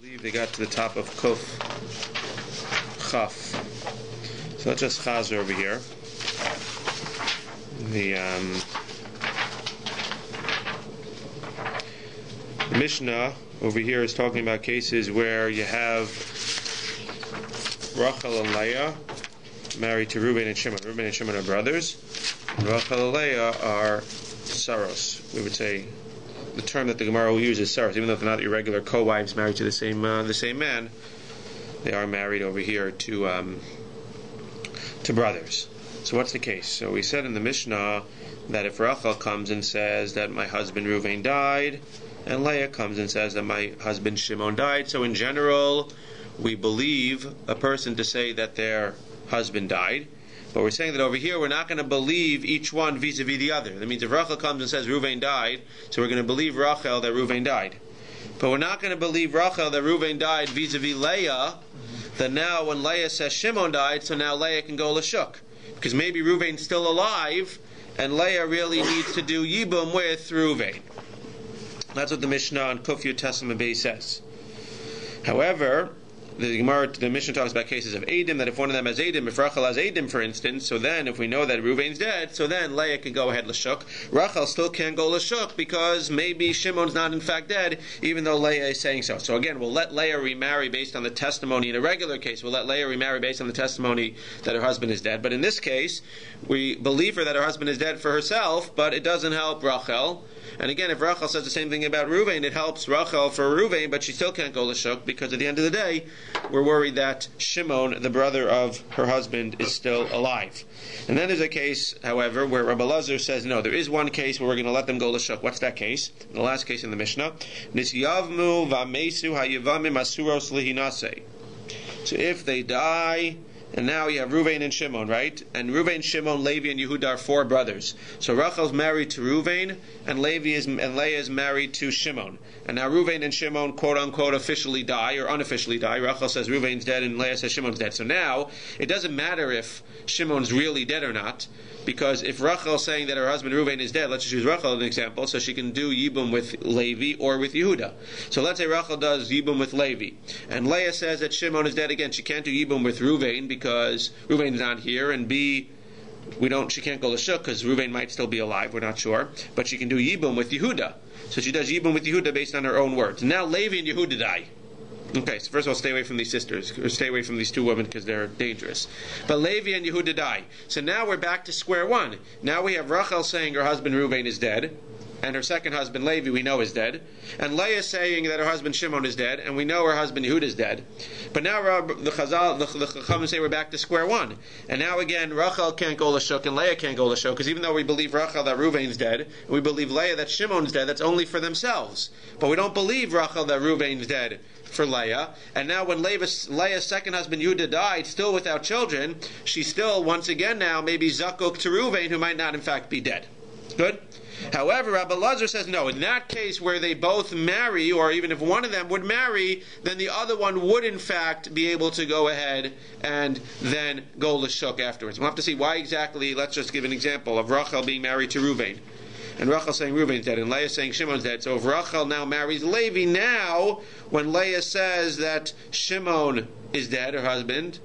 believe they got to the top of Kuf Chaf. So let's just chazer over here. The Mishnah over here is talking about cases where you have Rachel and Leah married to Reuben and Shimon. Reuben and Shimon are brothers. Rachel and Leah are saros. We would say the term that the Gemara will use is saros, even though they're not irregular co-wives married to the same man. They are married over here to brothers. So what's the case? So we said in the Mishnah that if Rachel comes and says that my husband Reuven died, and Leah comes and says that my husband Shimon died, so in general we believe a person to say that their husband died. But we're saying that over here we're not going to believe each one vis-a-vis the other. That means if Rachel comes and says Reuven died, so we're going to believe Rachel that Reuven died. But we're not going to believe Rachel that Reuven died vis-a-vis Leah, that now when Leah says Shimon died, so now Leah can go Lashuk. Because maybe Reuven's still alive, and Leah really needs to do Yibum with Reuven. That's what the Mishnah on Kuf Yud Tesam Bay says. However, the Mishnah talks about cases of Eidim, that if one of them has Eidim, if Rachel has Eidim, for instance, so then if we know that Reuven's dead, so then Leah can go ahead Lashuk. Rachel still can't go Lashuk because maybe Shimon's not in fact dead, even though Leah is saying so. So again, we'll let Leah remarry based on the testimony. In a regular case, we'll let Leah remarry based on the testimony that her husband is dead. But in this case, we believe her that her husband is dead for herself, but it doesn't help Rachel. And again, if Rachel says the same thing about Reuven, it helps Rachel for Reuven, but she still can't go Lashuk, because at the end of the day, we're worried that Shimon, the brother of her husband, is still alive. And then there's a case, however, where Rabbi Lazar says, no, there is one case where we're going to let them go Lashuk. What's that case? The last case in the Mishnah. Nisyavmu v'amesu hayivamim asuros lihinase. So if they die, and now you have Reuven and Shimon, right? And Reuven, Shimon, Levi, and Yehuda are four brothers. So Rachel's married to Reuven, and Leah is married to Shimon. And now Reuven and Shimon, quote unquote, officially die or unofficially die. Rachel says Reuven's dead, and Leah says Shimon's dead. So now it doesn't matter if Shimon's really dead or not, because if Rachel's saying that her husband Reuven is dead, let's just use Rachel as an example, so she can do Yibum with Levi or with Yehuda. So let's say Rachel does Yibum with Levi, and Leah says that Shimon is dead again. She can't do Yibum with Reuven because Reuven's not here, and B, she can't go Lashuk because Reuven might still be alive, we're not sure, but she can do Yibum with Yehuda. So she does Yibum with Yehuda based on her own words. Now Levi and Yehuda die. Okay, so first of all, stay away from these sisters, or stay away from these two women because they're dangerous. But Levi and Yehuda die. So now we're back to square one. Now we have Rachel saying her husband Reuven is dead, and her second husband Levi we know is dead, and Leah saying that her husband Shimon is dead, and we know her husband Yehuda is dead. But now the Chacham say we're back to square one, and now again Rachel can't go Lashuk and Leah can't go Lashuk, because even though we believe Rachel that Reuven's dead, and we believe Leah that Shimon's dead, that's only for themselves. But we don't believe Rachel that Reuven's dead for Leah. And now when Leah's second husband Yehuda died, still without children, she's still once again now maybe zakuk to Reuven, who might not in fact be dead. Good? However, Rabbi Lazar says no. In that case where they both marry, or even if one of them would marry, then the other one would in fact be able to go ahead and then go Lashuk afterwards. We'll have to see why exactly. Let's just give an example of Rachel being married to Reuven, and Rachel saying Reuven's dead, and Leah saying Shimon's dead. So if Rachel now marries Levi, now when Leah says that Shimon is dead, her husband,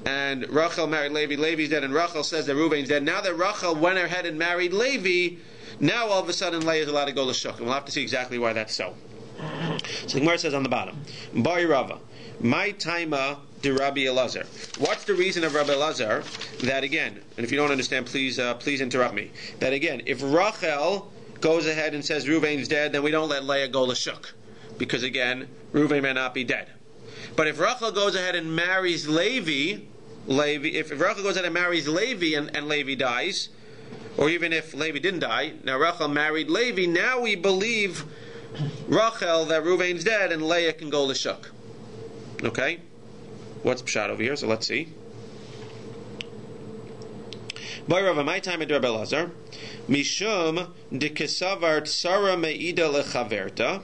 and Rachel married Levi, Levi's dead, and Rachel says that Reuven's dead, now that Rachel went ahead and married Levi, now all of a sudden Leah is allowed to go Lashuk, and we'll have to see exactly why that's so. So the Gemara says on the bottom, Bai Rava, my taima de Rabbi Elazar. What's the reason of Rabbi Elazar that again, and if you don't understand, please interrupt me, that again, if Rachel goes ahead and says Reuven's dead, then we don't let Leah go Lashuk, because again, Reuven may not be dead. But if Rachel goes ahead and marries Levi, if Rachel goes ahead and marries Levi and Levi dies, or even if Levi didn't die, now Rachel married Levi, now we believe Rachel that Reuven's dead and Leah can go Lashuk. Okay? What's Pshat over here? So let's see. Boy Rava, my time at Rabbi Elazar, Mishum de Kesavar Tsara Meida Lechaverta,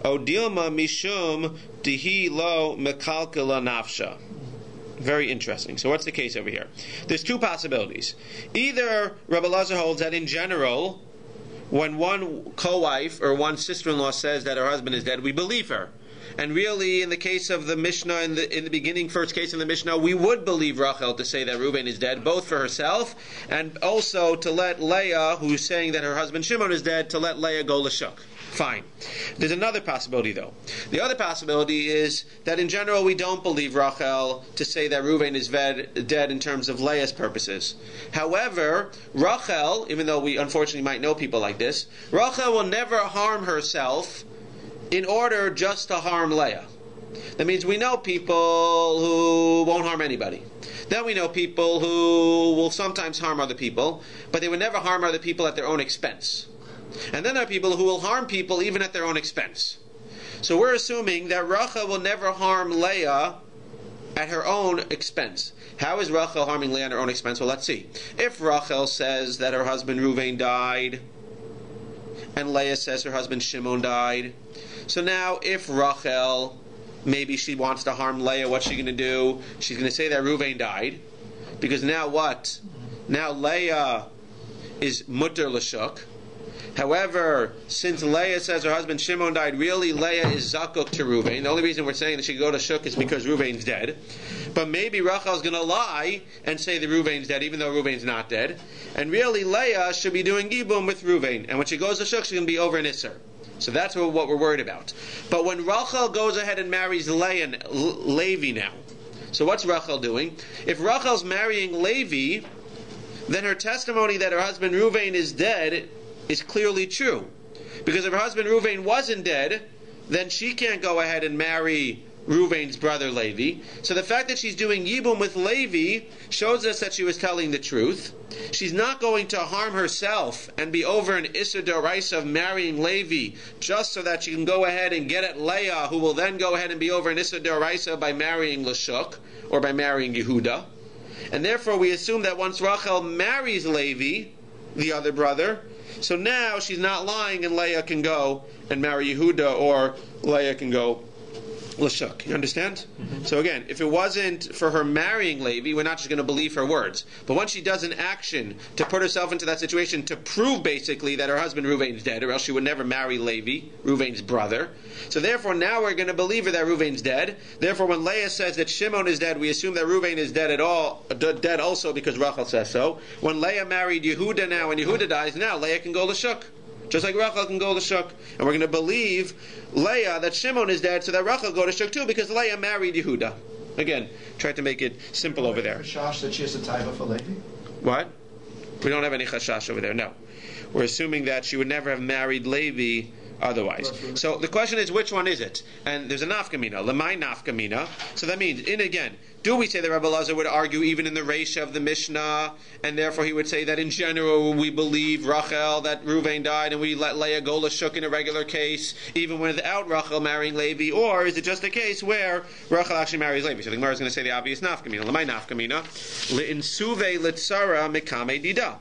Odilma Mishum Dihi Lo Mekalkala Nafsha. Very interesting. So what's the case over here? There's two possibilities. Either Rabbi Elazar holds that in general, when one co-wife or one sister-in-law says that her husband is dead, we believe her. And really, in the case of the Mishnah, in the beginning, first case in the Mishnah, we would believe Rachel to say that Reuven is dead, both for herself and also to let Leah, who's saying that her husband Shimon is dead, to let Leah go l'shuk. Fine. There's another possibility, though. The other possibility is that in general we don't believe Rachel to say that Reuven is dead in terms of Leah's purposes. However, Rachel, even though we unfortunately might know people like this, Rachel will never harm herself in order just to harm Leah. That means we know people who won't harm anybody. Then we know people who will sometimes harm other people, but they would never harm other people at their own expense. And then there are people who will harm people even at their own expense. So we're assuming that Rachel will never harm Leah at her own expense. How is Rachel harming Leah at her own expense? Well, let's see. If Rachel says that her husband Reuven died, and Leah says her husband Shimon died, so now if Rachel, maybe she wants to harm Leah, what's she going to do? She's going to say that Reuven died, because now what? Now Leah is mutter l'shuk. However, since Leah says her husband Shimon died, really Leah is zakuk to Reuven. The only reason we're saying that she could go to shuk is because Reuven's dead. But maybe Rachel's going to lie and say that Reuven's dead, even though Reuven's not dead. And really Leah should be doing gibum with Reuven. And when she goes to shuk, she's going to be over an Isser. So that's what we're worried about. But when Rachel goes ahead and marries Levi now, so what's Rachel doing? If Rachel's marrying Levi, then her testimony that her husband Reuven is dead is clearly true. Because if her husband Reuven wasn't dead, then she can't go ahead and marry Reuven's brother Levi. So the fact that she's doing Yibum with Levi shows us that she was telling the truth. She's not going to harm herself and be over an Issa Doraisa of marrying Levi just so that she can go ahead and get at Leah, who will then go ahead and be over an Issa Doraisa by marrying Lashuk or by marrying Yehuda. And therefore we assume that once Rachel marries Levi, the other brother, so now she's not lying and Leah can go and marry Yehuda, or Leah can go Lashuk. You understand? Mm-hmm. So again, if it wasn't for her marrying Levi, we're not just going to believe her words. But once she does an action to put herself into that situation to prove basically that her husband Reuven's dead, or else she would never marry Levi, Reuven's brother. So therefore now we're going to believe her that Reuven's dead. Therefore when Leah says that Shimon is dead, we assume that Reuven is dead dead also because Rachel says so. When Leah married Yehuda now and Yehuda dies, now Leah can go Lashuk. Just like Rachel can go to shuk. And we're going to believe Leah that Shimon is dead so that Rachel go to shuk too, because Leah married Yehuda. Again, try to make it simple over there. Chashash that she has a taiva for Levi? What? We don't have any chashash over there, no. We're assuming that she would never have married Levi otherwise. So the question is, which one is it? And there's a nafkamina, lemay nafkamina. So that means, again, do we say that Rabbi Lazar would argue even in the Reisha of the Mishnah, and therefore he would say that in general we believe Rachel, that Reuven died, and we let Leah go l'shuk in a regular case, even without Rachel marrying Levi? Or is it just a case where Rachel actually marries Levi? So the Gemara is going to say the obvious nafkamina, lemay nafkamina, le'insuve litzara mikame dida.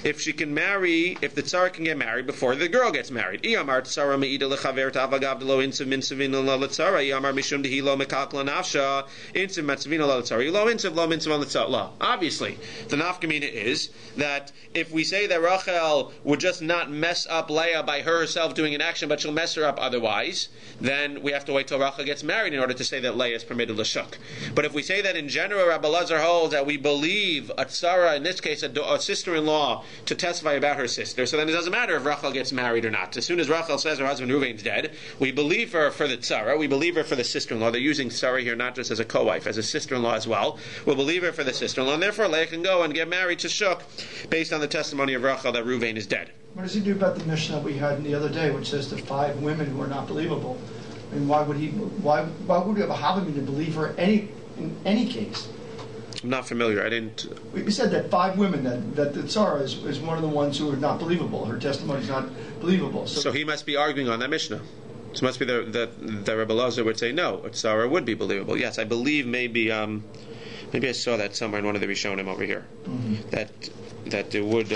If she can marry, if the tzara can get married before the girl gets married. Iyamar tzara me'ida lechaver ta'avagav delo insav minsavin lo l'tzara. Iyamar mishum dehi lo mekak l'nafsha insav matzavin lo l'tzara. Lo minsav l'tzara. Obviously, the nafkamina is that if we say that Rachel would just not mess up Leah by herself doing an action, but she'll mess her up otherwise, then we have to wait till Rachel gets married in order to say that Leah is permitted l'shuk. But if we say that in general, Rabbi Lazar holds that we believe a tzara, in this case a sister-in-law, to testify about her sister, so then it doesn't matter if Rachel gets married or not. As soon as Rachel says her husband Reuven's dead, we believe her for the tzara, we believe her for the sister-in-law. They're using tzara here not just as a co-wife, as a sister-in-law as well. We'll believe her for the sister-in-law, and therefore Leah can go and get married to Shuk based on the testimony of Rachel that Reuven is dead. What does he do about the Mishnah we had the other day, which says the 5 women who are not believable? I mean, why would we have a Havamim to believe her in any case? I'm not familiar. I didn't. We said that 5 women, that the Tzara is one of the ones who are not believable. Her testimony is not believable. So he must be arguing on that Mishnah. So it must be that Rabbi Lazar would say no, a Tzara would be believable. Yes, I believe maybe I saw that somewhere in one of the Rishonim over here. Mm-hmm. That it would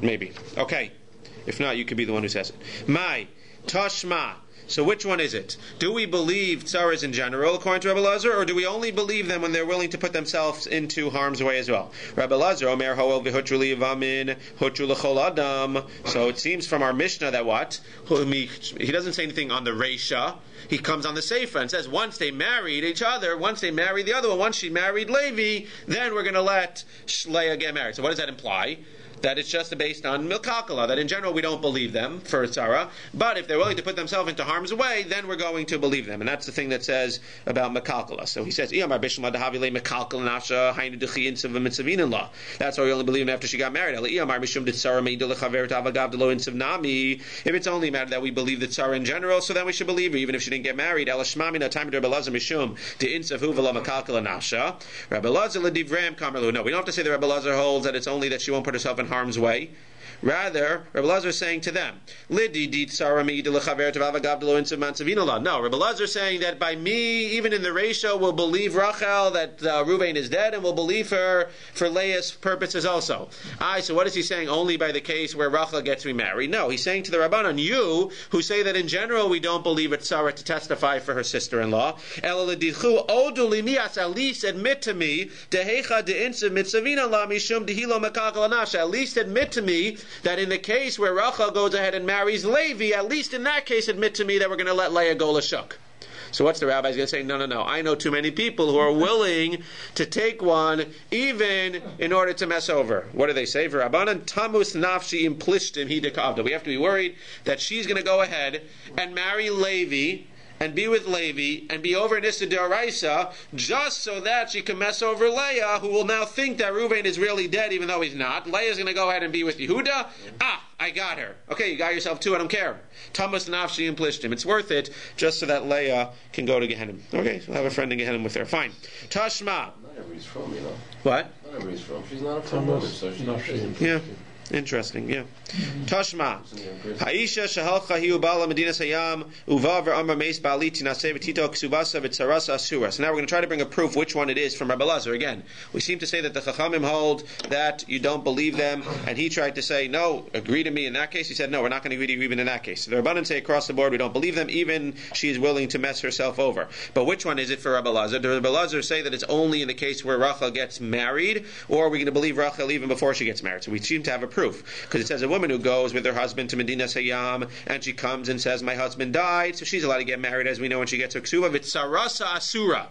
maybe. Okay. If not, you could be the one who says it. My Tashma. So which one is it? Do we believe tzaras in general, according to Rabbi Lazar, or do we only believe them when they're willing to put themselves into harm's way as well? Rabbi Lazar, Omer hoel v'hutru li'avamin, hutru l'chol adam. So it seems from our Mishnah that what? He doesn't say anything on the Reisha. He comes on the Sefer and says once they married each other, once they married the other one, once she married Levi, then we're going to let Leah get married. So what does that imply? That it's just based on milkakala, that in general we don't believe them for tzara, but if they're willing to put themselves into harm's way, then we're going to believe them. And that's the thing that says about milkakala. So he says, that's why we only believe them after she got married. If it's only a matter that we believe the tzara in general, so then we should believe her, even if she didn't get married. No, we don't have to say that Rabbi Lazar holds that it's only that she won't put herself in harm's way. Rather, Rabbi Lazar is saying to them, no, Rabbi Lazar is saying that by me, even in the ratio, we'll believe Rachel that Reuven is dead, and we'll believe her for Leah's purposes also. So what is he saying? Only by the case where Rachel gets remarried? No, he's saying to the Rabbanan, you who say that in general we don't believe it's Sarah to testify for her sister-in-law, at least admit to me, at least admit to me that in the case where Rachel goes ahead and marries Levi, at least in that case admit to me that we're going to let Leah go l'shuk. So what's the rabbi going to say? No. I know too many people who are willing to take one even in order to mess over. What do they say? For Rabbanan, tamus nafshi implishtim hi dekavda. We have to be worried that she's going to go ahead and marry Levi and be with Levi and be over Nissa D'Oraisa just so that she can mess over Leah, who will now think that Reuven is really dead even though he's not. Leah's going to go ahead and be with Yehuda. I got her. Okay, you got yourself too, I don't care. Tamas Nafshi and Plishtim. It's worth it just so that Leah can go to Gehenna. Okay, so we'll have a friend in Gehenna with her. Fine. Tashma. Not everybody's from, What? Not everybody's from. She's not a from woman, so she's not. Yeah. Interesting, yeah. Tashma. Haisha shahalcha hiu bala medinas hayam uva v'amar meis ba'ali tinaseh v'tito ksubasa v'tzarasa asura. So now we're going to try to bring a proof which one it is from Rabbi Lazar. Again, we seem to say that the Chachamim hold that you don't believe them, and he tried to say, no, agree to me in that case. He said, no, we're not going to agree to you even in that case. So the Rabbanan say across the board, we don't believe them, even she is willing to mess herself over. But which one is it for Rabbi Lazar? Does Rabbi Lazar say that it's only in the case where Rachel gets married, or are we going to believe Rachel even before she gets married? So we seem to have a proof, because it says a woman who goes with her husband to Medina Sayyam and she comes and says my husband died, so she's allowed to get married, as we know, when she gets her ksuva. V'tzarasa asura,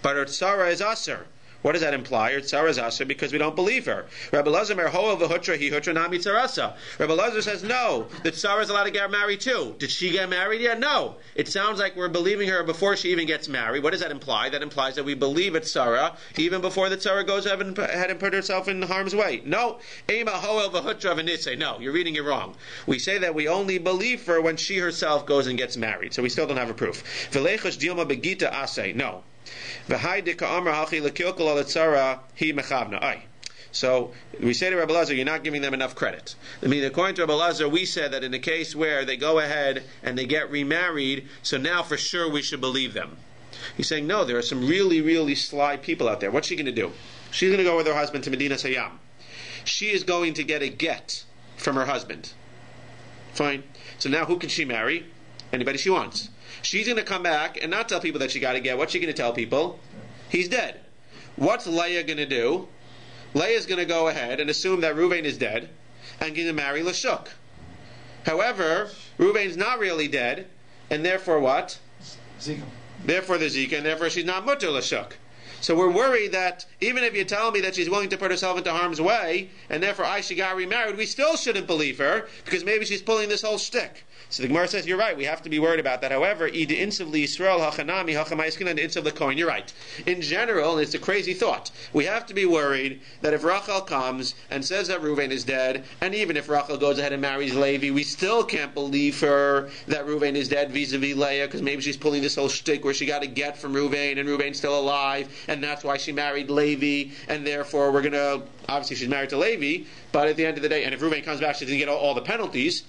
but her tzara is asur. What does that imply? Her tzara is asur because we don't believe her. Rabbi Lazar merhoel v'hutra hi hutra nami tzarasa. Rabbi Lazar says no, the tzara is allowed to get married too. Did she get married yet? No. It sounds like we're believing her before she even gets married. What does that imply? That implies that we believe it's tzara even before the tzara goes ahead and put herself in harm's way. No. Ema hoel v'hutra v'nitzeh. No, you're reading it wrong. We say that we only believe her when she herself goes and gets married. So we still don't have a proof. V'leichos dilma begita aseh. No. So we say to Rabbi Lazar, you're not giving them enough credit. I mean, according to Rabbi Lazar, we said that in the case where they go ahead and they get remarried, so now for sure we should believe them. He's saying, no, there are some really, really sly people out there. What's she going to do? She's going to go with her husband to Medina Sayyam. She is going to get a get from her husband. Fine. So now who can she marry? Anybody she wants. She's going to come back and not tell people that she got to get. What's she going to tell people? He's dead. What's Leah going to do? Leah's going to go ahead and assume that Reuven is dead and going to marry Lashuk. However, Reuven's not really dead, and therefore what? Zika. Therefore the Zika, and therefore she's not mutter Lashuk. So we're worried that even if you tell me that she's willing to put herself into harm's way, and therefore she got remarried, we still shouldn't believe her, because maybe she's pulling this whole shtick. So the Gemara says, you're right, we have to be worried about that. However, you're right. In general, and it's a crazy thought, we have to be worried that if Rachel comes and says that Reuven is dead, and even if Rachel goes ahead and marries Levi, we still can't believe her that Reuven is dead vis-a-vis Leah, because maybe she's pulling this whole shtick where she got to get from Reuven, and Reuven's still alive, and that's why she married Levi, and therefore we're going to, obviously she's married to Levi, but at the end of the day, and if Reuven comes back, she's going to get all the penalties.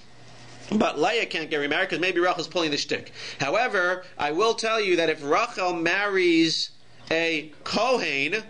But Leah can't get remarried because maybe Rachel's pulling the shtick. However, I will tell you that if Rachel marries a Kohen,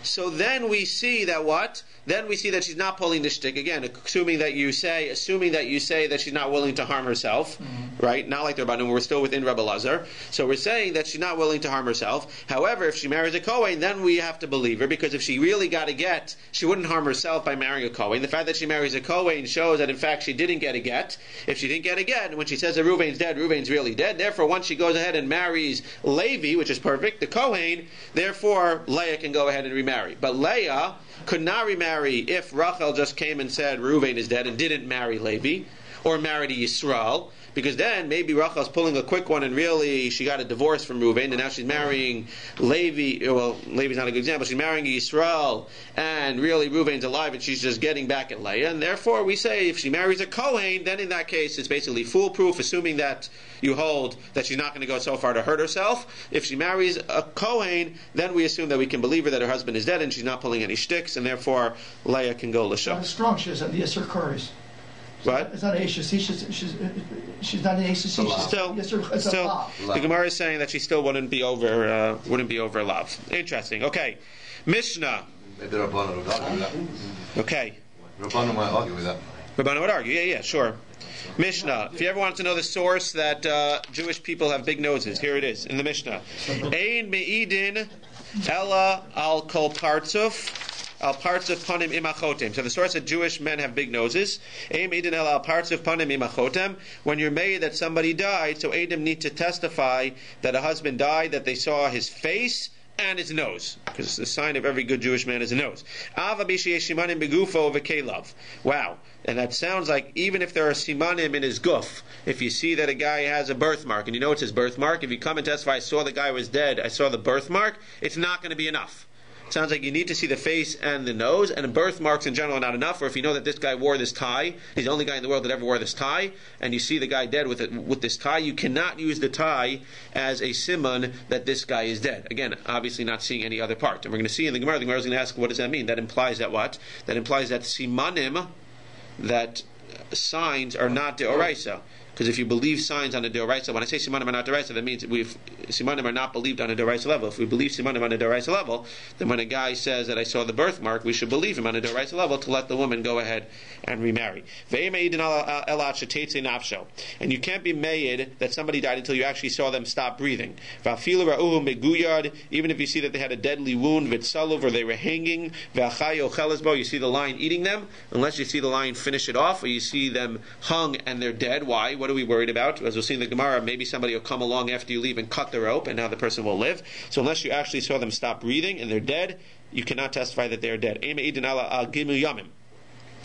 So then we see that what? Then we see that she's not pulling the shtick again. Assuming that you say that she's not willing to harm herself, right? Not like the Rabbanim, we're still within Rabbi Lazar. So we're saying that she's not willing to harm herself. However, if she marries a Kohen, then we have to believe her, because if she really got a get, she wouldn't harm herself by marrying a Kohen. The fact that she marries a Kohen shows that in fact she didn't get a get. If she didn't get a get, when she says that Reuven's dead, Reuven's really dead. Therefore, once she goes ahead and marries Levi, which is perfect, the Kohen, therefore Leah can go ahead and remarry. But Leah could not remarry if Rachel just came and said Reuven is dead and didn't marry Levi, or married a Yisrael, because then maybe Rachel's pulling a quick one and really she got a divorce from Reuven and now she's marrying Levi. Well, Levi's not a good example. She's marrying a Yisrael and really Reuven's alive and she's just getting back at Leah. And therefore we say if she marries a Kohen, then in that case it's basically foolproof, assuming that you hold that she's not going to go so far to hurt herself. If she marries a Kohen, then we assume that we can believe her that her husband is dead and she's not pulling any shticks, and therefore Leah can go l'sha. Not strong. She has the Yisr Kuris. What? It's not an she's not an Still, the Gemara is saying that she still wouldn't be over love. Interesting. Okay, Mishnah. Maybe Rabbanan would argue with that. Okay. Rabbanan might argue with that. Rabbanan would argue. Yeah, sure. Mishnah. If you ever want to know the source that Jewish people have big noses, here it is in the Mishnah. Ein me'idin ella al kol partzuf. Al partzuf panim imachotem. So the source that Jewish men have big noses. Ein me'idin ella al partzuf panim imachotem. When you're made that somebody died, so Adam need to testify that a husband died, that they saw his face and his nose, because the sign of every good Jewish man is a nose. Wow. And that sounds like even if there are simanim in his guf, if you see that a guy has a birthmark, and you know it's his birthmark, if you come and testify, I saw the guy was dead, I saw the birthmark, it's not going to be enough. It sounds like you need to see the face and the nose, and birthmarks in general are not enough. Or if you know that this guy wore this tie, he's the only guy in the world that ever wore this tie, and you see the guy dead with this tie, you cannot use the tie as a siman that this guy is dead. Again, obviously not seeing any other part. And we're going to see in the Gemara is going to ask, what does that mean? That implies that what? That implies that simanim, that signs are not deoraisa. Because if you believe signs on a deoraisa, when I say simanim are not deoraisa, that means simanim are not believed on a deoraisa level. If we believe simanim on a deoraisa level, then when a guy says that I saw the birthmark, we should believe him on a deoraisa level to let the woman go ahead and remarry. And you can't be made that somebody died until you actually saw them stop breathing. Even if you see that they had a deadly wound, or they were hanging, you see the lion eating them, unless you see the lion finish it off, or you see them hung and they're dead. Why? What are we worried about? As we'll see in the Gemara, maybe somebody will come along after you leave and cut the rope, and now the person will live. So unless you actually saw them stop breathing and they're dead, you cannot testify that they are dead.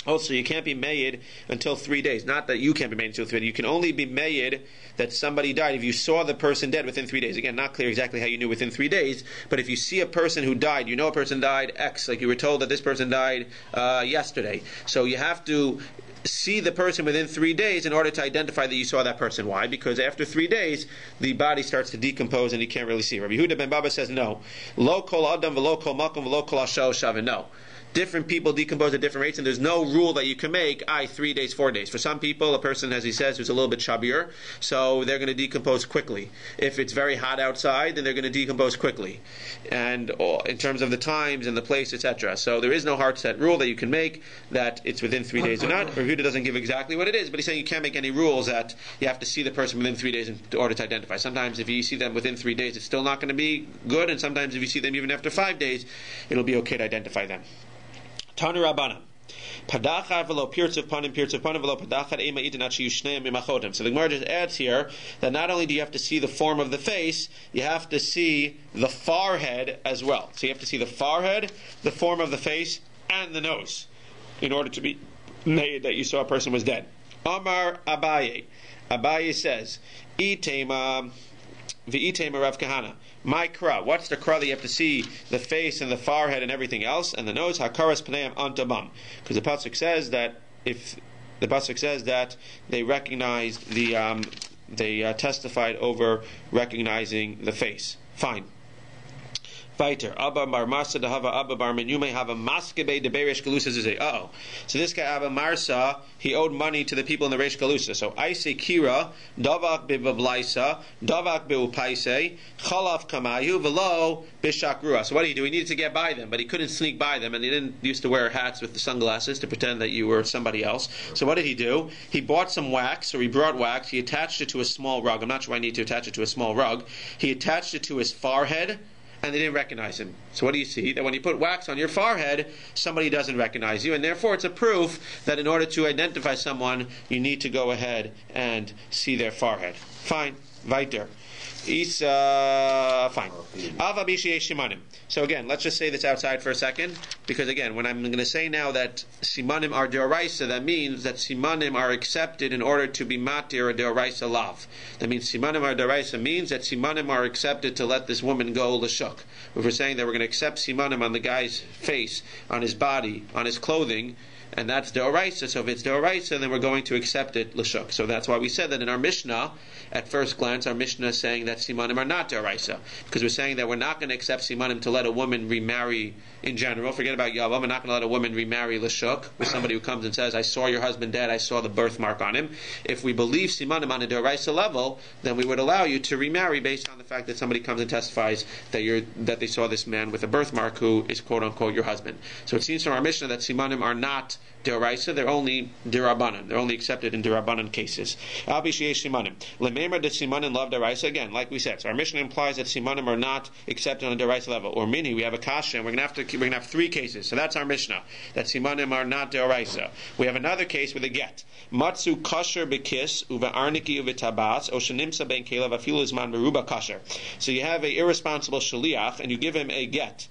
Also, you can't be made until 3 days. Not that you can't be made until 3 days. You can only be made that somebody died if you saw the person dead within 3 days. Again, not clear exactly how you knew within 3 days, but if you see a person who died, you know a person died X, like you were told that this person died yesterday. So you have to see the person within 3 days in order to identify that you saw that person. Why? Because after 3 days, the body starts to decompose and you can't really see. Rabbi Yehuda ben Baba says no. Lo kol adam v'lo kol makom v'lo kol hashel shavin. No. Different people decompose at different rates, and there's no rule that you can make, 3 days, 4 days. For some people, a person, as he says, who's a little bit shabir, so they're going to decompose quickly. If it's very hot outside, then they're going to decompose quickly. And in terms of the times and the place, etc. So there is no hard set rule that you can make that it's within 3 days or not. Rehuda doesn't give exactly what it is, but he's saying you can't make any rules that you have to see the person within 3 days in order to identify. Sometimes if you see them within 3 days, it's still not going to be good, and sometimes if you see them even after 5 days, it'll be okay to identify them. Tanu Rabbana. Padachar v'lo pirtzuf panim v'lo padachar ema itinat sheyushneim imachotem. So the Gemara just adds here that not only do you have to see the form of the face, you have to see the forehead as well. So you have to see the forehead, the form of the face, and the nose in order to be made that you saw a person was dead. Amar Aryai. Aryai says, Itema v'itema Rav Kahana. My kra. What's the kra that you have to see the face and the forehead and everything else and the nose? Hakaras pneim antabam. Because the pasuk says that they recognized they testified over recognizing the face. Fine. Weiter. Abba Bar Marsa Dahava Abba Bar Menume have a Maskebe de Beresh Galusa Zizay. So this guy Abba Marsa, he owed money to the people in the Reish Galusa. So Aise Kira, Davak Bibablaisa, Davak Biupaise, Chalaf Kamayu, Velo, Bishakrua. So what did he do? He needed to get by them, but he couldn't sneak by them, and he didn't used to wear hats with the sunglasses to pretend that you were somebody else. So what did he do? He bought some wax, or he brought wax, he attached it to a small rug. I'm not sure I need to attach it to a small rug. He attached it to his forehead, and they didn't recognize him. So what do you see? That when you put wax on your forehead, somebody doesn't recognize you, and therefore it's a proof that in order to identify someone, you need to go ahead and see their forehead. Fine. Weiter. Fine. So again, let's just say this outside for a second, because again, when I'm going to say now that simanim are deoraisa, that means that simanim are accepted in order to be matir or deoraisa lav. That means simanim are deoraisa means that simanim are accepted to let this woman go l'shuk. If we're saying that we're going to accept simanim on the guy's face, on his body, on his clothing, and that's deoraisa. So if it's deoraisa, then we're going to accept it l'shuk. So that's why we said that in our Mishnah, at first glance, our Mishnah is saying that simanim are not deoraisa, because we're saying that we're not going to accept simanim to let a woman remarry in general. Forget about Yevamos. We're not going to let a woman remarry l'shuk with somebody who comes and says, "I saw your husband dead. I saw the birthmark on him." If we believe simanim on a deoraisa level, then we would allow you to remarry based on the fact that somebody comes and testifies that they saw this man with a birthmark who is quote unquote your husband. So it seems from our Mishnah that simanim are not deoraisa, they're only dirabanan. They're only accepted in dirabanan cases. Al b'sheish simanim. Lememer de simanim love deraisa. Again, like we said, so our Mishnah implies that simanim are not accepted on a deraisa level. Or mini, we have a kasha, and we're going to have three cases. So that's our Mishnah, that simanim are not deraisa. We have another case with a get. Matzu kasher bekis uva arniki uva tabas oshanimsa ben kelev afilu zman meruba kasher. So you have a irresponsible shaliach, and you give him a get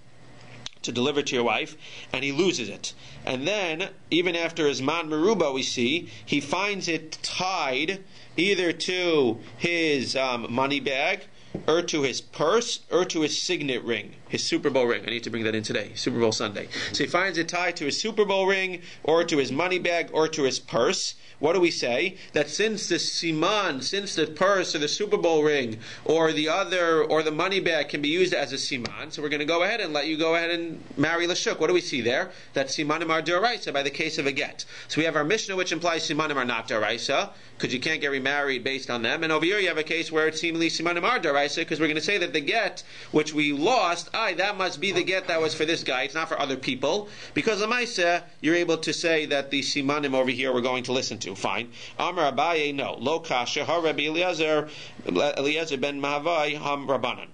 to deliver to your wife, and he loses it. And then, even after his man meruba, we see, he finds it tied either to his money bag, or to his purse, or to his signet ring, his Super Bowl ring. I need to bring that in today, Super Bowl Sunday. So he finds it tied to his Super Bowl ring, or to his money bag, or to his purse. What do we say? That since the siman, since the purse or the Super Bowl ring or the money bag can be used as a siman, so we're going to go ahead and let you go ahead and marry l'shuk. What do we see there? That simanim are deoraisa by the case of a get. So we have our Mishnah which implies simanim are not deoraisa because you can't get remarried based on them. And over here you have a case where it's seemingly simanim are deoraisa because we're going to say that the get which we lost, that must be the get that was for this guy. It's not for other people. Because of Maisa, you're able to say that the simanim over here we're going to listen to. Fine. Amar Abaye, no. Lo kasha ha Rabbi Eliezer ben Mahavai ham Rabbanan.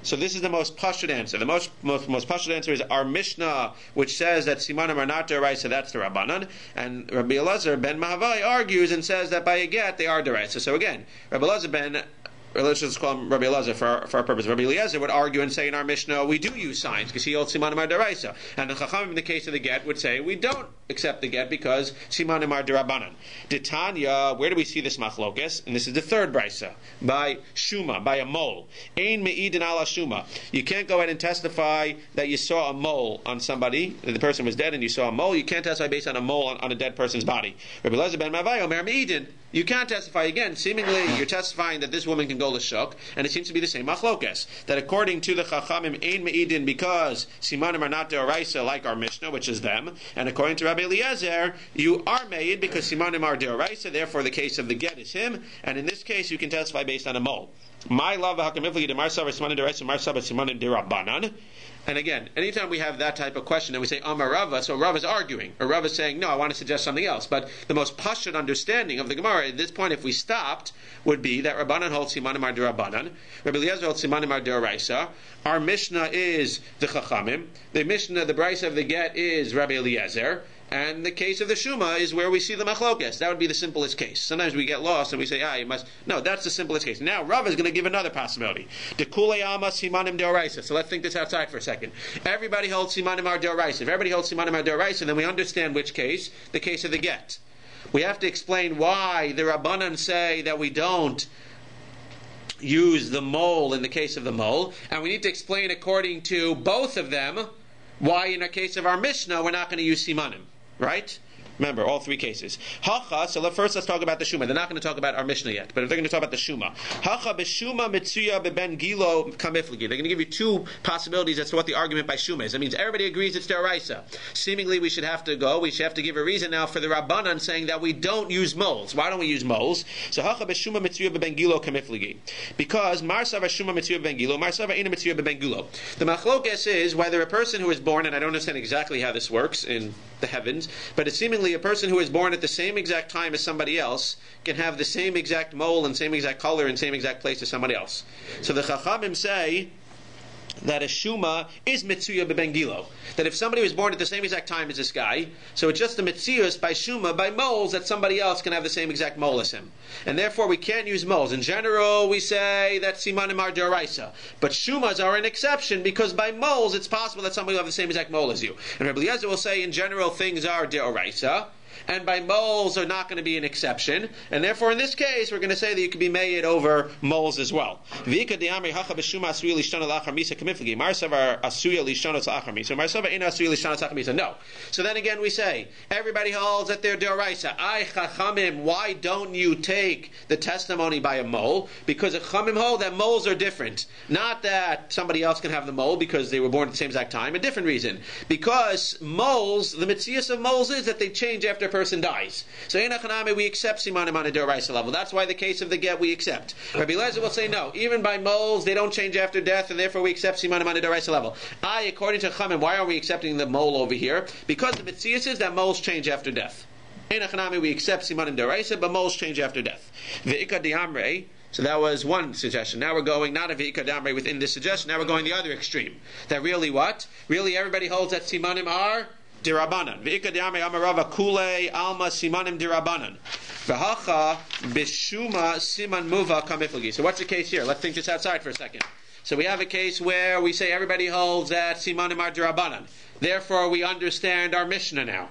So this is the most pashut answer. The most pashut answer is our Mishnah, which says that simanim are not deraisa, that's the Rabbanan, and Rabbi Eliezer ben Mahavai argues and says that by a get they are deraisa. So again, Rabbi Eliezer ben, or let's just call him Rabbi Eliezer for our purpose. Rabbi Eliezer would argue and say in our Mishnah we do use signs because he holds simanim are deraisa, and the Chachamim in the case of the get would say we don't accept the get because simanim are derabanan. Titania, where do we see this machlokes? And this is the third brisa by shuma, by a mole. Ein meidin ala shuma. You can't go ahead and testify that you saw a mole on somebody, that the person was dead, and you saw a mole. You can't testify based on a mole on a dead person's body. Rabbi Eliezer ben Mavai omer meidin. You can't testify again. Seemingly, you're testifying that this woman can go l'shuk, and it seems to be the same machlokes. That according to the Chachamim, ein meidin because simanim are not deoraisa like our Mishnah, which is them, and according to Rabbi Eliezer, you are made because simanim are deoraisa. Therefore, the case of the get is him, and in this case, you can testify based on a mole. My love, hakamifli de marsava simanim deoraisa marsava simanim derabanan. And again, anytime we have that type of question and we say Amar Rava, so Rava is arguing, or Rava is saying, no, I want to suggest something else. But the most pashut understanding of the Gemara at this point, if we stopped, would be that Rabbanan holds simanim ar derabanan, Rabbi Eliezer holds simanim ar deoraisa. Our Mishnah is the Chachamim. The Mishnah, the brisa of the get is Rabbi Eliezer. And the case of the Shuma is where we see the machlokes. That would be the simplest case. Sometimes we get lost and we say, you must... No, that's the simplest case. Now, Rav is going to give another possibility. Dekule ama simanim deoraisa. So let's think this outside for a second. Everybody holds simanim ar deoraisa. If everybody holds simanim ar deoraisa, then we understand which case, the case of the get. We have to explain why the Rabbanan say that we don't use the mole in the case of the mole. And we need to explain according to both of them why in the case of our Mishnah we're not going to use simanim. Right? Remember, all three cases. Hacha, so first let's talk about the Shuma. They're not going to talk about our Mishnah yet, but if they're going to talk about the Shuma. Hacha b'Shuma mitzuya b'ben gilo kamifligi. They're going to give you two possibilities as to what the argument by Shuma is. That means everybody agrees it's deraisa. Seemingly we should have to give a reason now for the Rabbanan saying that we don't use moles. Why don't we use moles? So Hacha b'Shuma mitzuya b'ben gilo kamifligi. Because Marsav Shuma mitzuya b'ben gilo, Marsav ina mitzuya b'ben gilo. The machlokes is whether a person who is born, and I don't understand exactly how this works in the heavens, but it's seemingly a person who is born at the same exact time as somebody else can have the same exact mole and same exact color and same exact place as somebody else. So the Chachamim say that a Shuma is Mitzuya b'Bengilo. That if somebody was born at the same exact time as this guy, so it's just the Mitzuyas by Shuma, by moles, that somebody else can have the same exact mole as him. And therefore we can't use moles. In general, we say that Simanim are D'oraisa. But Shumas are an exception because by moles it's possible that somebody will have the same exact mole as you. And Rabbi Eliezer will say in general things are D'oraisa, and by moles are not going to be an exception, and therefore in this case we're going to say that you could be made over moles as well. So no. So then again we say, everybody holds that they're d'oraisa. Ay chachamim, why don't you take the testimony by a mole? Because a chachamim hold that moles are different. Not that somebody else can have the mole because they were born at the same exact time. A different reason. Because moles, the mitzias of moles is that they change after a person dies. So in Achaname we accept simanim on a d'oraisa level. That's why the case of the get we accept. Rabbi Eliezer will say no. Even by moles they don't change after death, and therefore we accept simanim on a d'oraisa level. According to Chaim, why are we accepting the mole over here? Because the mitzias is that moles change after death. In Achaname we accept simanim d'oraisa, but moles change after death. Ve'ika diamre. So that was one suggestion. Now we're going not a ve'ika diamre within this suggestion. Now we're going the other extreme. That really what? Really everybody holds that simanim are dirabanan. Ve'ika diamre amarava kule alma simanim dirabanan. V'hacha b'shuma siman muva kamiflagi. So what's the case here? Let's think this outside for a second. So we have a case where we say everybody holds that simanim are dirabanan. Therefore we understand our Mishnah now.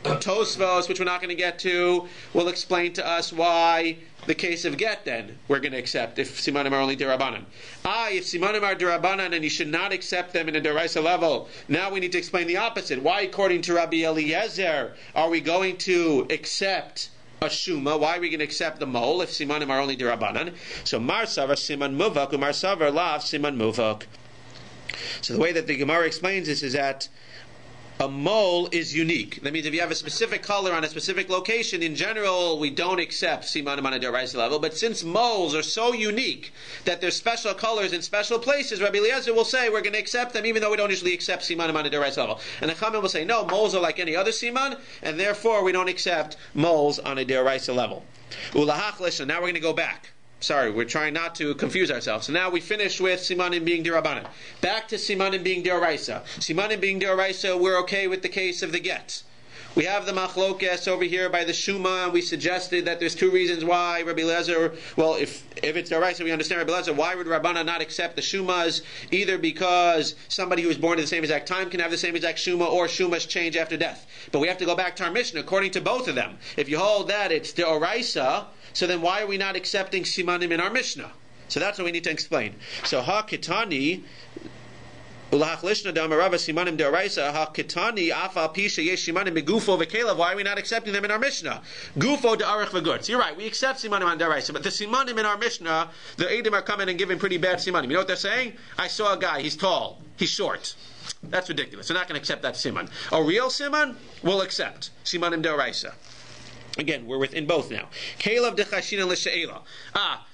Tosfos, which we're not going to get to, will explain to us why the case of get then we're going to accept if simanim are only derabanan. If simanim are derabanan and you should not accept them in a deraisa level, now we need to explain the opposite. Why, according to Rabbi Eliezer, are we going to accept a shuma? Why are we going to accept the mole if simanim are only derabanan? So marsavar siman muvak umarsavar lav siman muvak. So the way that the Gemara explains this is that a mole is unique. That means if you have a specific color on a specific location, in general, we don't accept simanim on a d'oraisa level. But since moles are so unique that there's special colors in special places, Rabbi Eliezer will say we're going to accept them even though we don't usually accept simanim on a d'oraisa level. And the Chaim will say, no, moles are like any other siman, and therefore we don't accept moles on a d'oraisa level. Ulahach, now we're going to go back. Sorry, we're trying not to confuse ourselves. So now we finish with simanim being dirabanan. Back to simanim being dioraisa. Simanim being dioraisa, we're okay with the case of the get. We have the machlokes over here by the Shuma, and we suggested that there's two reasons why Rabbi Eliezer, well, if it's dioraisa, we understand Rabbi Eliezer, why would Rabbana not accept the Shumas? Either because somebody who was born at the same exact time can have the same exact Shuma, or Shumas change after death. But we have to go back to our Mishnah, according to both of them. If you hold that it's dioraisa, so then why are we not accepting simanim in our Mishnah? So that's what we need to explain. So ha-kitani, ulahach lishna damarava simanim deoraisa, ha-kitani afa pisha yesh simanim begufo v'kelev. Why are we not accepting them in our Mishnah? Gufo de'arech v'gut. So you're right, we accept simanim on deoraisa, but the simanim in our Mishnah, the Eidim are coming and giving pretty bad simanim. You know what they're saying? I saw a guy, he's tall, he's short. That's ridiculous. We're not going to accept that siman. A real siman, we'll accept. Simanim deoraisa. Again, we're within both now. Kelev dechashina l'she'ela.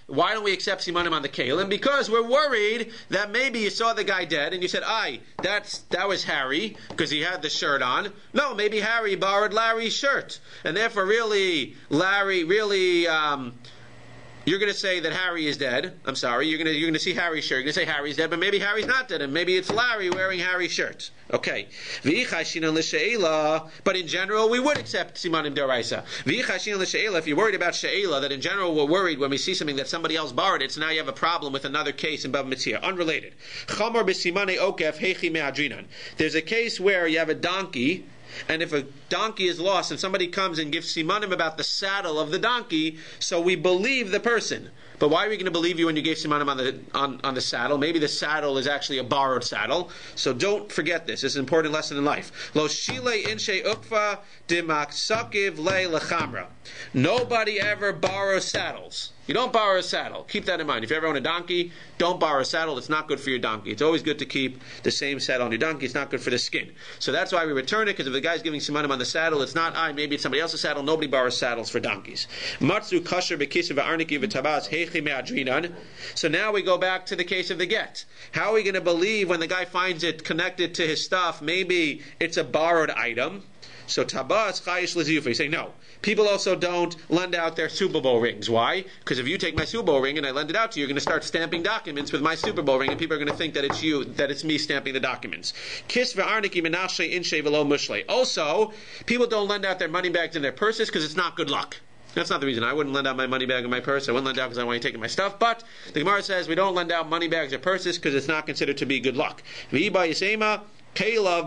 Why don't we accept simanim on the kelim? Because we're worried that maybe you saw the guy dead and you said, that was Harry because he had the shirt on. No, maybe Harry borrowed Larry's shirt, and therefore, you're going to say that Harry is dead. I'm sorry. You're going to see Harry's shirt. You're going to say Harry's dead, but maybe Harry's not dead, and maybe it's Larry wearing Harry's shirt. Okay. But in general, we would accept simanim d'oraisa. If you're worried about she'ela, that in general we're worried when we see something that somebody else borrowed it, so now you have a problem with another case in Bava Metzia. Unrelated. There's a case where you have a donkey, and if a donkey is lost and somebody comes and gives simanim about the saddle of the donkey, so we believe the person. But why are we going to believe you when you gave simanim on the saddle? Maybe the saddle is actually a borrowed saddle. So don't forget this. This is an important lesson in life. Lo shile inshe ukva dimaksakiv le lechamra. Nobody ever borrows saddles. You don't borrow a saddle. Keep that in mind. If you ever own a donkey, don't borrow a saddle. It's not good for your donkey. It's always good to keep the same saddle on your donkey. It's not good for the skin. So that's why we return it, because if the guy's giving simanim on the saddle, it's not maybe it's somebody else's saddle. Nobody borrows saddles for donkeys. Matzu kasher bekisa v'arniki v'tabaz heichi me'adrinan. So now we go back to the case of the get. How are we going to believe when the guy finds it connected to his stuff? Maybe it's a borrowed item. So tabas chayish leziyufa. You say no. People also don't lend out their Super Bowl rings. Why? Because if you take my Super Bowl ring and I lend it out to you, you're going to start stamping documents with my Super Bowl ring, and people are going to think that it's you, that it's me stamping the documents. Kis v'arniki menashe inshe v'lo mushle. Also, people don't lend out their money bags and their purses because it's not good luck. That's not the reason. I wouldn't lend out my money bag and my purse. I wouldn't lend out because I want you taking my stuff. But the Gemara says we don't lend out money bags or purses because it's not considered to be good luck. You know what I'm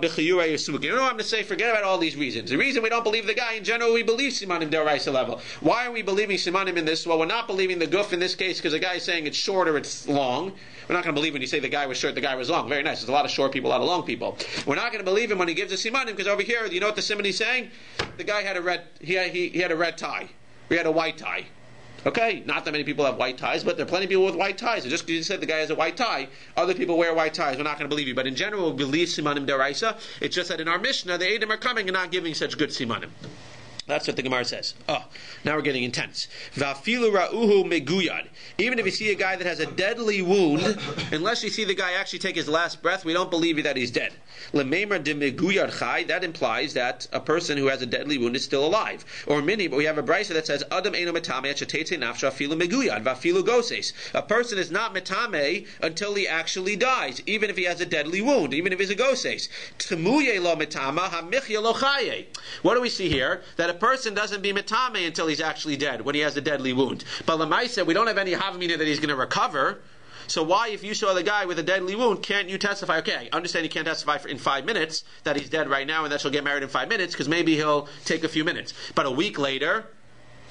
going to say? Forget about all these reasons. The reason we don't believe the guy, in general, we believe simanim deraisa level. Why are we believing simanim in this? Well, we're not believing the guf in this case because the guy is saying it's short or it's long. We're not going to believe when you say the guy was short, the guy was long. Very nice. There's a lot of short people, a lot of long people. We're not going to believe him when he gives a simanim because over here, you know what the siman is saying? The guy had a red. He had a red tie. We had a white tie. Okay, not that many people have white ties, but there are plenty of people with white ties. So just because you said the guy has a white tie, other people wear white ties. We're not going to believe you. But in general, we believe simanim deraisa. It's just that in our Mishnah, the Edom are coming and not giving such good simanim. That's what the Gemara says. Oh, now we're getting intense. Vafilu ra'uhu meguyad. Even if you see a guy that has a deadly wound, unless you see the guy actually take his last breath, we don't believe that he's dead. Lememar de meguyad chai. That implies that a person who has a deadly wound is still alive. Or mini, but we have a brisa that says Adam eino metame achetete nafsha afilu meguyad vafilu goses. A person is not metame until he actually dies, even if he has a deadly wound, even if he's a goses. Temuye lo metama hamichya lo chaye. What do we see here? That a person doesn't be metame until he's actually dead, when he has a deadly wound. But Lamaisa, we don't have any havamina that he's going to recover. So why, if you saw the guy with a deadly wound, can't you testify? Okay, I understand you can't testify in 5 minutes that he's dead right now and that she'll get married in 5 minutes, because maybe he'll take a few minutes. But a week later,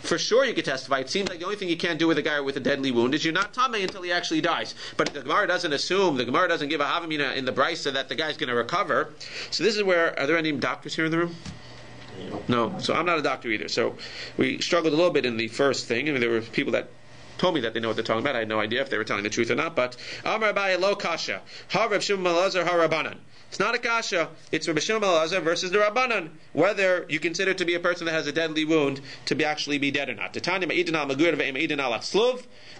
for sure you could testify. It seems like the only thing you can't do with a guy with a deadly wound is you're not tame until he actually dies. But the Gemara doesn't assume, the Gemara doesn't give a havamina in the brisa that the guy's going to recover. So this is where, are there any doctors here in the room? No, so I'm not a doctor either. So we struggled a little bit in the first thing. I mean, there were people that told me that they know what they're talking about. I had no idea if they were telling the truth or not. But Amar Aryai lo kasha, ha Rav Shimon ben Elazar ha Rabbanan. It's not a kasha. It's Rabbi Shimon ben Elazar versus the Rabbanan. Whether you consider to be a person that has a deadly wound to be actually be dead or not.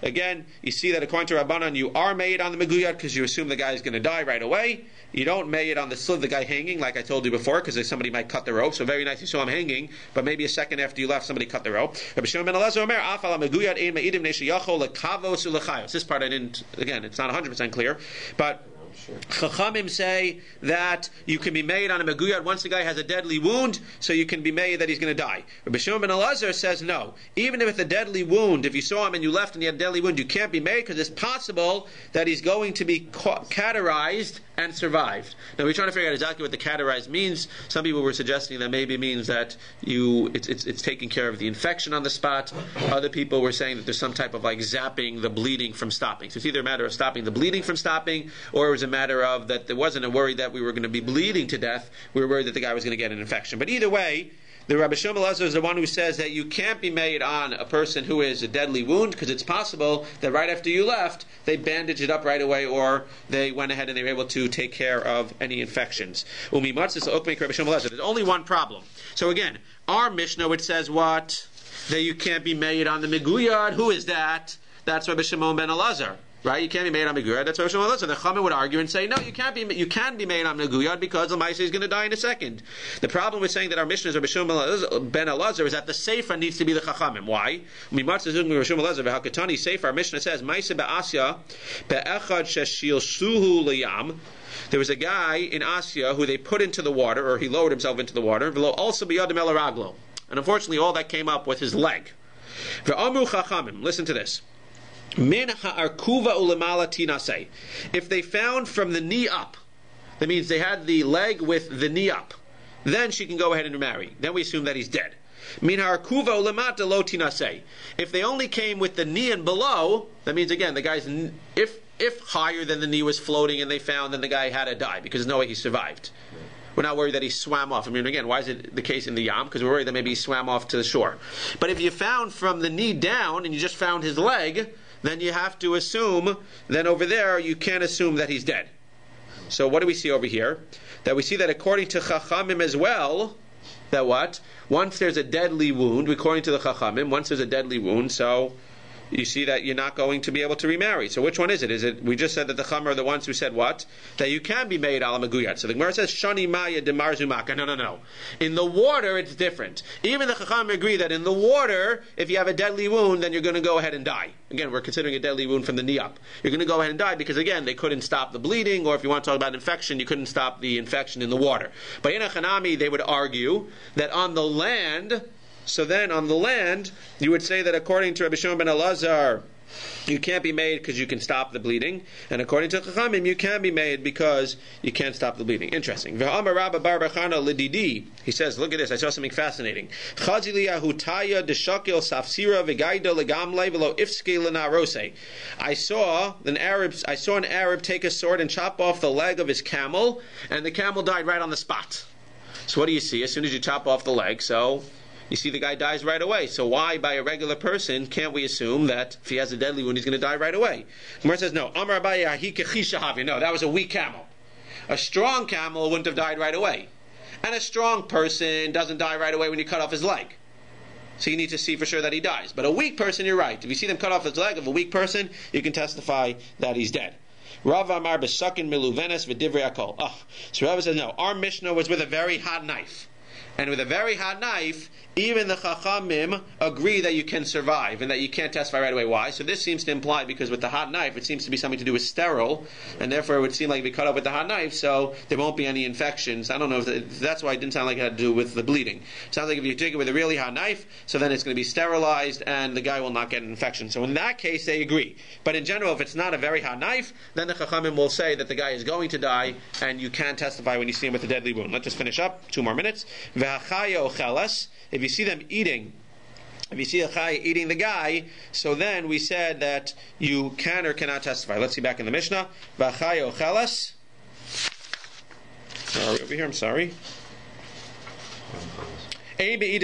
Again, you see that according to Rabbanan, you are made on the meguyad because you assume the guy is going to die right away. You don't made it on the sliv, the guy hanging, like I told you before, because somebody might cut the rope. So very nice, you saw him hanging, but maybe a second after you left, somebody cut the rope. Rabbi Shimon ben Elazar omer, afal meguyad ein meidim neshiyachol lekavos ulechayos. This part I didn't. Again, it's not 100% clear, but Chachamim say that you can be made on a meguyad once the guy has a deadly wound, so you can be made that he's going to die. Rabbi Shimon ben Elazar says no. Even if it's a deadly wound, if you saw him and you left and he had a deadly wound, you can't be made because it's possible that he's going to be cauterized and survived. Now we're trying to figure out exactly what the cauterized means. Some people were suggesting that maybe it means that it's taking care of the infection on the spot. Other people were saying that there's some type of like zapping the bleeding from stopping. So it's either a matter of stopping the bleeding from stopping, or it was a matter of that there wasn't a worry that we were going to be bleeding to death. We were worried that the guy was going to get an infection. But either way, the Rabbi Shimon ben Elazar is the one who says that you can't be made on a person who is a deadly wound because it's possible that right after you left, they bandaged it up right away, or they went ahead and they were able to take care of any infections. There's only one problem. So again, our Mishnah, which says what? That you can't be made on the meguyad. Who is that? That's Rabbi Shimon ben Elazar. Right? You can't be made on meguyad. That's what Shimon ben Elazar. The Chaim would argue and say, no, you can be made on meguyad because the Maisa is going to die in a second. The problem with saying that our Mishnah is Rabbi Shimon ben Elazar is that the Sefer needs to be the Chachamim. Why? Our Mishnah says, Maisa be'asya be'echad sheshilshuhu liyam. There was a guy in Asya who they put into the water, or he lowered himself into the water. Also biyadim el raglo. And unfortunately, all that came up with his leg. Ve'amru Chachamim. Listen to this. Min ha'arkuva ulemala tinasei. If they found from the knee up, that means they had the leg with the knee up, then she can go ahead and marry. Then we assume that he's dead. Min harkuva lemata lo tinaseh. If they only came with the knee and below, that means again the guy's if higher than the knee was floating and they found, then the guy had to die because there's no way he survived. We're not worried that he swam off. I mean, again, why is it the case in the Yam? Because we're worried that maybe he swam off to the shore. But if you found from the knee down and you just found his leg, then you have to assume, then over there you can't assume that he's dead. So what do we see over here? That we see that according to Chachamim as well, that what? Once there's a deadly wound, according to the Chachamim, once there's a deadly wound, so you see that you're not going to be able to remarry. So which one is it? Is it, we just said that the Chachamim are the ones who said what? That you can be made ala maguyat. So the Gemara says, Shani Maya Demar Zumaka. No. In the water, it's different. Even the Chachamim agree that in the water, if you have a deadly wound, then you're going to go ahead and die. Again, we're considering a deadly wound from the knee up. You're going to go ahead and die because, again, they couldn't stop the bleeding, or if you want to talk about infection, you couldn't stop the infection in the water. But in a Hanami, they would argue that on the land, so then on the land, you would say that according to Rabbi Shimon ben Elazar, you can't be made because you can stop the bleeding. And according to Chachamim, you can be made because you can't stop the bleeding. Interesting. He says, look at this, I saw something fascinating. I saw an Arab take a sword and chop off the leg of his camel, and the camel died right on the spot. So what do you see? As soon as you chop off the leg, so you see the guy dies right away. So why, by a regular person, can't we assume that if he has a deadly wound, he's going to die right away? Gemara says, no. No, that was a weak camel. A strong camel wouldn't have died right away. And a strong person doesn't die right away when you cut off his leg. So you need to see for sure that he dies. But a weak person, you're right. If you see them cut off his leg of a weak person, you can testify that he's dead. Rav Amar b'sakin miluvenes v'divrei akol. So Rav says, no, our Mishnah was with a very hot knife. And with a very hot knife, even the Chachamim agree that you can survive and that you can't testify right away. Why? So this seems to imply, because with the hot knife, it seems to be something to do with sterile, and therefore it would seem like it'd be cut off with the hot knife, so there won't be any infections. I don't know if that's why it didn't sound like it had to do with the bleeding. It sounds like if you take it with a really hot knife, so then it's going to be sterilized and the guy will not get an infection. So in that case, they agree. But in general, if it's not a very hot knife, then the Chachamim will say that the guy is going to die and you can testify when you see him with a deadly wound. Let's just finish up. 2 more minutes. If you see them eating, if you see a Chai eating the guy, so then we said that you can or cannot testify. Let's see back in the Mishnah. V'achai ochelas. Over here, I'm sorry. Even if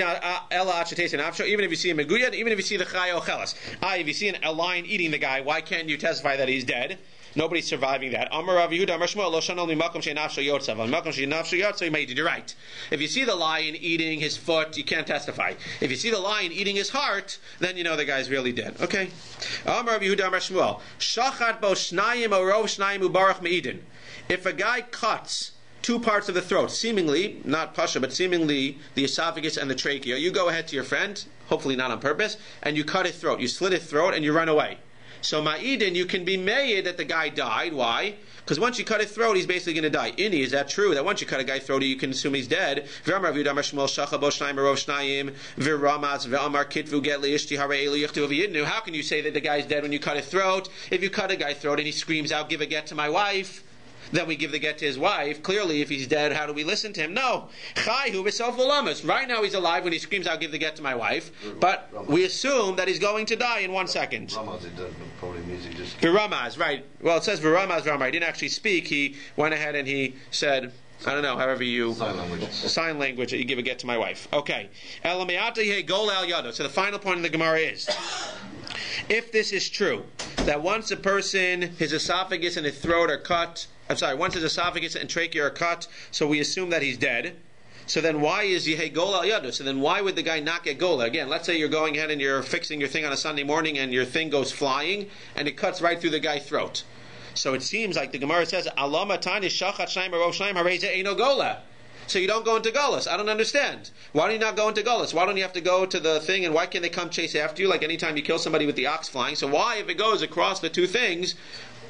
you see a meguyad, even if you see the Chai ochelas. If you see a lion eating the guy, why can't you testify that he's dead? Nobody's surviving that. Amar Rav Yehuda, Amar Shmuel, Lo Shanol Mimakom Sheinafsho Yotzav. Mimakom Sheinafsho Yotzav, you made it. You're right. If you see the lion eating his foot, you can't testify. If you see the lion eating his heart, then you know the guy's really dead. Okay. Amar Rav Yehuda, Amar Shmuel, Shachat Bo Shnayim Orov Shnayim Ubarach Meidin. If a guy cuts 2 parts of the throat, seemingly, not pasha, but seemingly the esophagus and the trachea, you go ahead to your friend, hopefully not on purpose, and you cut his throat. You slit his throat and you run away. So ma'idin, you can be made that the guy died. Why? Because once you cut his throat, he's basically going to die. Inni, is that true? That once you cut a guy's throat, you can assume he's dead. How can you say that the guy's dead when you cut his throat? If you cut a guy's throat and he screams out, "Give a get to my wife," then we give the get to his wife. Clearly, if he's dead, how do we listen to him? No. Right now he's alive when he screams out, "Give the get to my wife." But we assume that he's going to die in 1 second. Viramaz, right. Well, it says Viramaz Ramar. He didn't actually speak. He went ahead and he said, I don't know, however you... Sign language, you give a get to my wife. Okay. So the final point in the Gemara is, if this is true, that once a person, his esophagus and his throat are cut, once his esophagus and trachea are cut, so we assume that he's dead. So then why is Yehei Gol Al Yado? So then why would the guy not get Gola? Again, let's say you're going ahead and you're fixing your thing on a Sunday morning and your thing goes flying and it cuts right through the guy's throat. So it seems like the Gemara says, Alama Tani Shachat Shnaim Arov Shnaim Hareze Eino Gola. So you don't go into Golas. I don't understand. Why do you not go into Golas? Why don't you have to go to the thing, and why can't they come chase after you like anytime you kill somebody with the ox flying? So why, if it goes across the 2 things,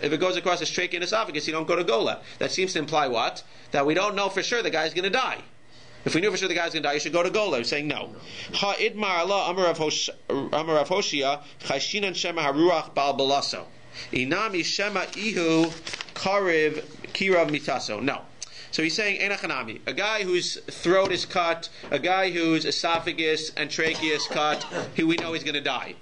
if it goes across his trachea and esophagus, you don't go to Gola? That seems to imply what? That we don't know for sure the guy's going to die. If we knew for sure the guy's going to die, you should go to Gola. We're saying no. Ha'idmar Allah Amar Rav Hoshia Chayshinan Shema Haruach Bal Balaso Inami Shema Ihu Kariv Kirav Mitaso. No. So he's saying enachanami, a guy whose throat is cut, a guy whose esophagus and trachea is cut, who we know he's going to die.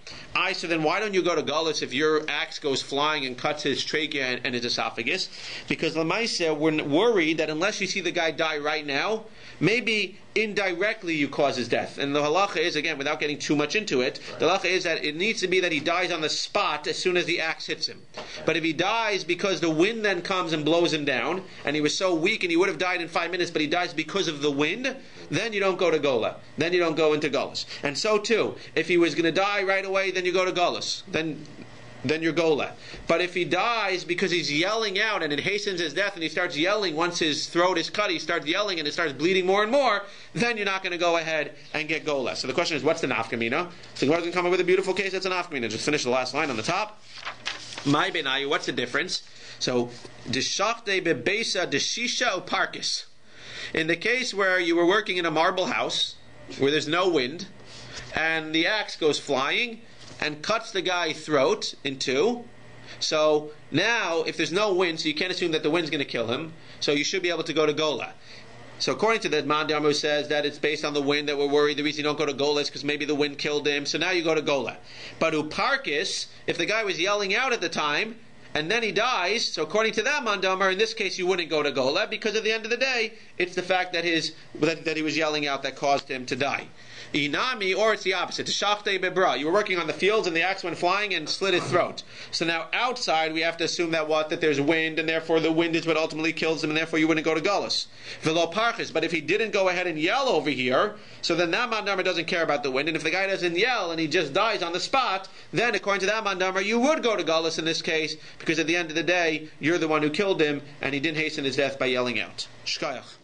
So then why don't you go to Gullus if your axe goes flying and cuts his trachea and his esophagus? Because Lamaisa, we're worried that unless you see the guy die right now, maybe indirectly you cause his death. And the halacha is, again, without getting too much into it, the halacha is that it needs to be that he dies on the spot as soon as the axe hits him. But if he dies because the wind then comes and blows him down, and he was so weak and he would have died in 5 minutes, but he dies because of the wind, then you don't go to Gola. Then you don't go into Gullus. And so too, if he was going to die right away, then you go to Gullus. Then you're Gola. But if he dies because he's yelling out and it hastens his death and he starts yelling once his throat is cut, he starts yelling and it starts bleeding more and more, then you're not going to go ahead and get Gola. So the question is, what's the nafkamina? So the Gemara can come up with a beautiful case that's a nafkamina. Just finish the last line on the top. My benayu, what's the difference? So, deshachte bebesa deshisha uparkis. In the case where you were working in a marble house, where there's no wind, and the axe goes flying, and cuts the guy's throat in two. So now, if there's no wind, so you can't assume that the wind's going to kill him, so you should be able to go to Gola. So according to the Mendel who says that it's based on the wind that we're worried, the reason you don't go to Gola is because maybe the wind killed him, so now you go to Gola. But Uparkis, if the guy was yelling out at the time, and then he dies, so according to that Mendel, in this case you wouldn't go to Gola, because at the end of the day, it's the fact that he was yelling out that caused him to die. Inami, or it's the opposite. Teshachte bebra. You were working on the fields and the axe went flying and slit his throat. So now outside we have to assume that there's wind, and therefore the wind is what ultimately kills him, and therefore you wouldn't go to Gullus. Velo parchis. But if he didn't go ahead and yell over here, so then that mandamar doesn't care about the wind, and if the guy doesn't yell and he just dies on the spot, then according to that mandamar you would go to Gullus in this case, because at the end of the day you're the one who killed him and he didn't hasten his death by yelling out. Shkayach.